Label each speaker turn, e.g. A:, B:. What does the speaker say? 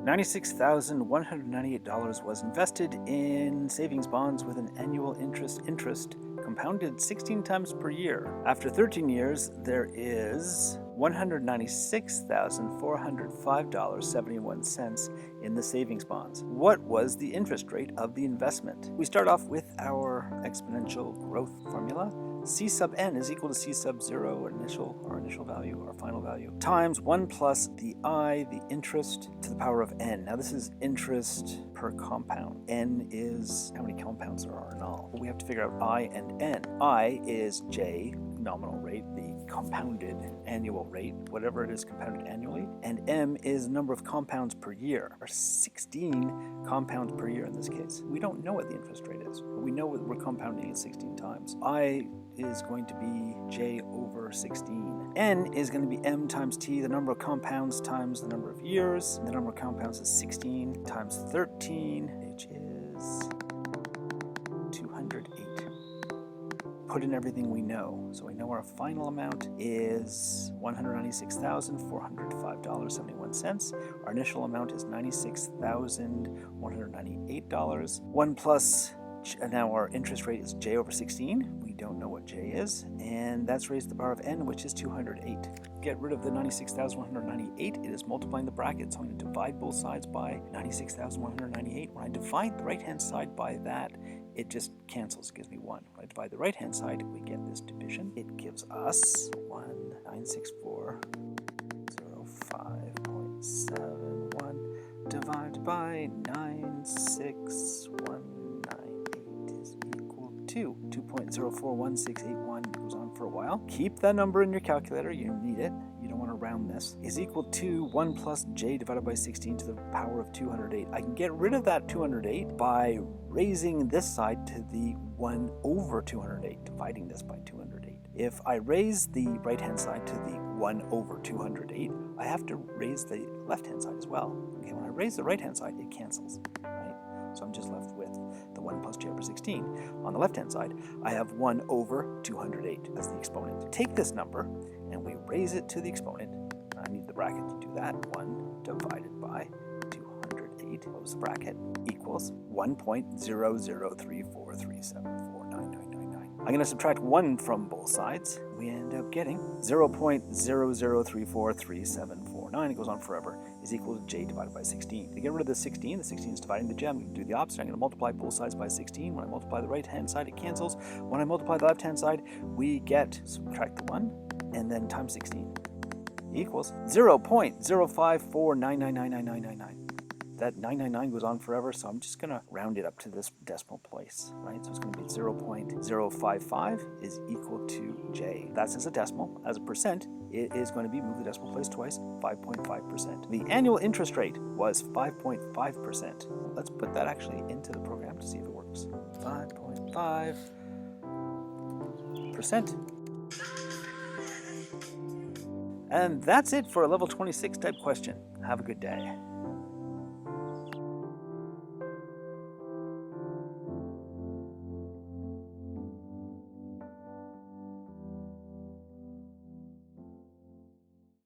A: $96,198 was invested in savings bonds with an annual interest compounded 16 times per year. After 13 years, there is $196,405.71 in the savings bonds. What was the interest rate of the investment? We start off with our exponential growth formula. C sub n is equal to C sub 0, our initial value, our final value, times 1 plus the I, the interest, to the power of n. Now this is interest per compound. N is how many compounds there are in all. We have to figure out I and n. I is J, nominal rate, the compounded annual rate, whatever it is compounded annually, and m is the number of compounds per year, or 16 compounds per year in this case. We don't know what the interest rate is, but we know we're compounding it 16 times. I is going to be J over 16. N is going to be M times T, the number of compounds times the number of years. The number of compounds is 16 times 13, which is 208. Put in everything we know. So we know our final amount is $196,405.71. Our initial amount is $96,198. 1 plus, now our interest rate is J over 16. We don't know what J is, and that's raised to the power of n, which is 208. Get rid of the 96,198. It is multiplying the bracket, so I'm going to divide both sides by 96,198. When I divide the right-hand side by that, it just cancels. It gives me 1. When I divide the right-hand side, we get this division. It gives us 1964005.71 divided by 96198 is equal to 2.041681. It goes on for a while. Keep that number in your calculator. You need it. You don't want to round this. Is equal to 1 plus j divided by 16 to the power of 208. I can get rid of that 208 by raising this side to the 1 over 208, dividing this by 208. If I raise the right-hand side to the 1 over 208, I have to raise the left-hand side as well. Okay, when I raise the right-hand side, it cancels, right? So I'm just left with the 1 plus j over 16. On the left-hand side, I have 1 over 208 as the exponent. Take this number, and we raise it to the exponent. I need the bracket to do that. 1 divided by 208, close the bracket, equals 1.0034374999. I'm going to subtract 1 from both sides. We end up getting 0.00343749. It goes on forever, is equal to j divided by 16. To get rid of the 16 is dividing the j. I'm going to do the opposite. I'm going to multiply both sides by 16. When I multiply the right-hand side, it cancels. When I multiply the left-hand side, we get, subtract the 1, and then times 16 equals 0.054999999. That 999 goes on forever, so I'm just going to round it up to this decimal place, right? So it's going to be 0.055 is equal to j. That's as a decimal. As a percent, it is going to be, move the decimal place twice, 5.5%. The annual interest rate was 5.5%. Let's put that actually into the program to see if it works. 5.5%. And that's it for a level 26 type question. Have a good day.